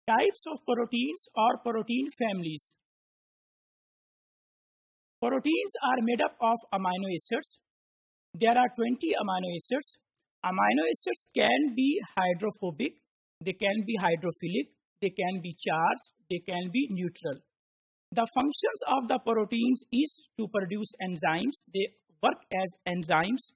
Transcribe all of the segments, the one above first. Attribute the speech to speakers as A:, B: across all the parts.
A: Types of proteins or protein families. Proteins are made up of amino acids. There are 20 amino acids. Amino acids can be hydrophobic, they can be hydrophilic, they can be charged, they can be neutral. The functions of the proteins is to produce enzymes. They work as enzymes.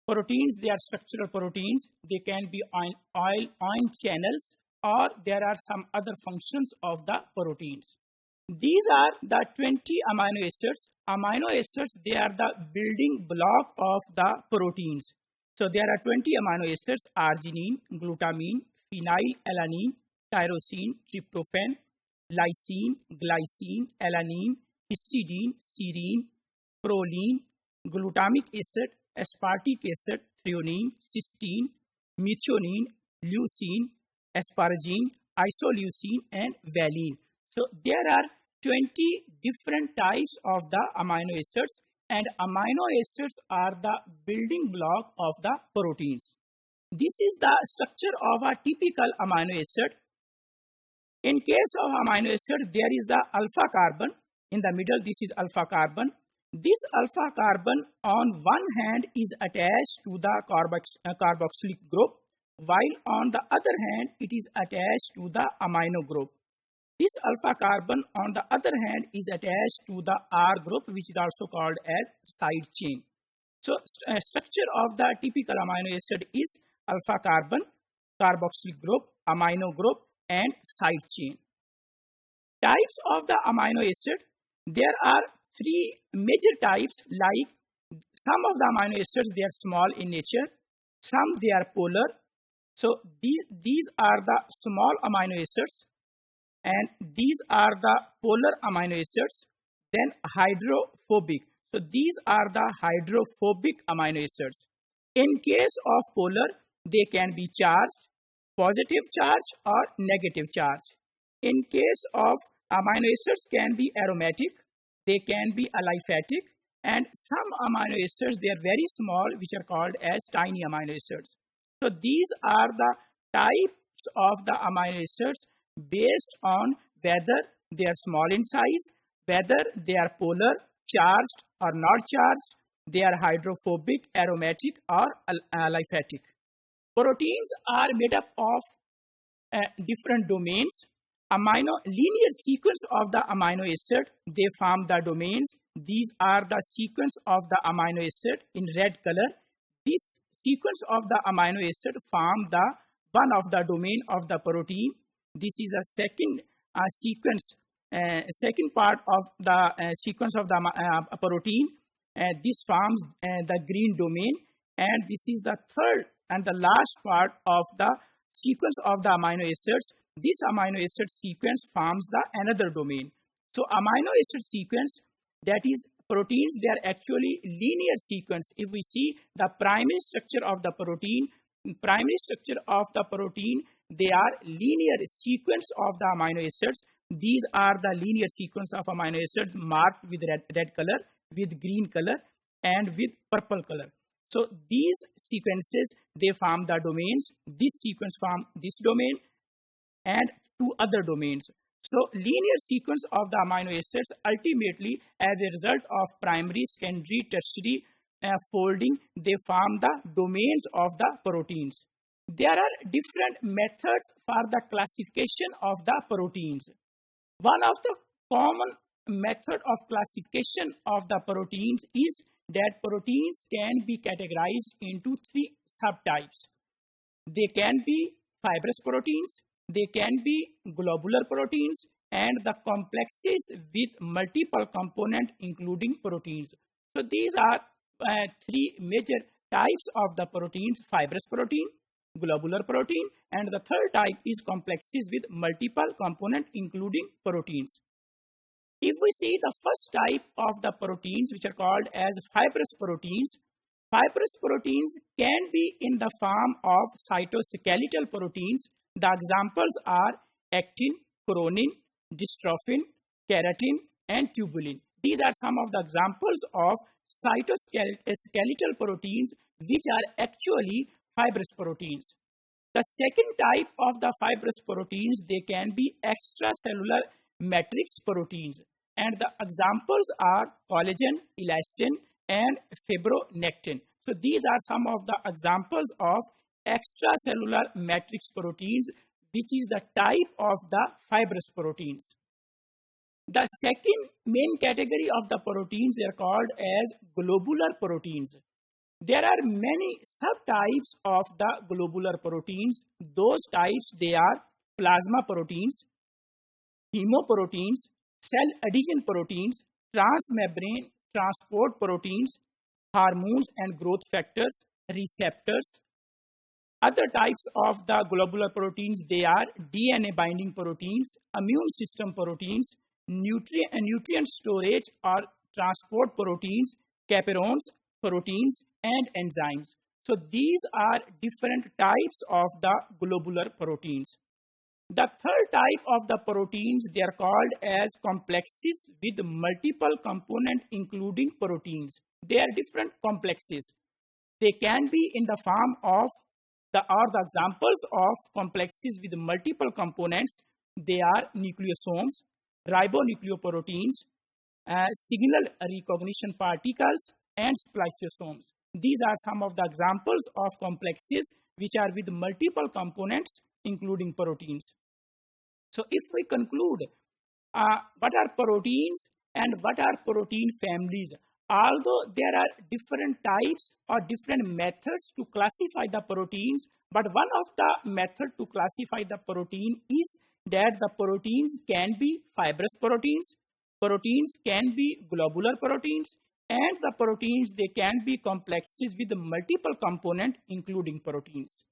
A: Proteins, they are structural proteins. They can be ion channels, or there are some other functions of the proteins. These are the 20 amino acids. Amino acids, they are the building block of the proteins. So there are 20 amino acids: arginine, glutamine, phenylalanine, tyrosine, tryptophan, lysine, glycine, alanine, histidine, serine, proline, glutamic acid, aspartic acid, threonine, cysteine, methionine, leucine, asparagine, isoleucine, and valine. So there are 20 different types of the amino acids, and amino acids are the building block of the proteins. This is the structure of a typical amino acid. In case of amino acid, there is the alpha carbon. In the middle, this is alpha carbon. This alpha carbon on one hand is attached to the carboxylic group, while on the other hand, it is attached to the amino group. This alpha carbon on the other hand is attached to the R group, which is also called as side chain. So structure of the typical amino acid is alpha carbon, carboxylic group, amino group, and side chain. Types of the amino acid. There are three major types. Like some of the amino acids, they are small in nature. Some they are polar. So these are the small amino acids, and these are the polar amino acids. Then hydrophobic. So these are the hydrophobic amino acids. In case of polar, they can be charged, positive charge or negative charge. In case of amino acids, can be aromatic, they can be aliphatic, and some amino acids, they are very small, which are called as tiny amino acids. So these are the types of the amino acids based on whether they are small in size, whether they are polar, charged or not charged, they are hydrophobic, aromatic or aliphatic. Proteins are made up of different domains. Linear sequence of the amino acid, they form the domains. These are the sequence of the amino acid in red color. This sequence of the amino acid form the one of the domain of the protein. This is a second sequence, second part of the sequence of the protein. This forms the green domain, and this is the third and the last part of the sequence of the amino acids. This amino acid sequence forms the another domain. So amino acid sequence, that is proteins, they are actually linear sequence. If we see the primary structure of the protein, they are linear sequence of the amino acids. These are the linear sequence of amino acids marked with red color, with green color, and with purple color. So these sequences, they form the domains. This sequence form this domain and two other domains. So linear sequence of the amino acids, ultimately as a result of primary, secondary, tertiary folding, they form the domains of the proteins. There are different methods for the classification of the proteins. One of the common method of classification of the proteins is that proteins can be categorized into three subtypes. They can be fibrous proteins, they can be globular proteins, and the complexes with multiple components including proteins. So these are three major types of the proteins: fibrous protein, globular protein, and the third type is complexes with multiple components including proteins. If we see the first type of the proteins, which are called as fibrous proteins can be in the form of cytoskeletal proteins. The examples are actin, chronin, dystrophin, keratin, and tubulin. These are some of the examples of cytoskeletal proteins, which are actually fibrous proteins. The second type of the fibrous proteins, they can be extracellular matrix proteins. And the examples are collagen, elastin, and fibronectin. So these are some of the examples of extracellular matrix proteins, which is the type of the fibrous proteins. The second main category of the proteins, they are called as globular proteins. There are many subtypes of the globular proteins. Those types, they are plasma proteins, hemoproteins, cell adhesion proteins, transmembrane transport proteins, hormones and growth factors, receptors. Other types of the globular proteins, they are DNA binding proteins, immune system proteins, nutrient storage or transport proteins, chaperones, proteins, and enzymes. So these are different types of the globular proteins. The third type of the proteins, they are called as complexes with multiple components including proteins. They are different complexes. They can be in the form of the examples of complexes with multiple components. They are nucleosomes, ribonucleoproteins, signal recognition particles, and spliceosomes. These are some of the examples of complexes which are with multiple components including proteins. So if we conclude what are proteins and what are protein families, although there are different types or different methods to classify the proteins, but one of the method to classify the protein is that the proteins can be fibrous proteins, proteins can be globular proteins, and the proteins, they can be complexes with multiple components including proteins.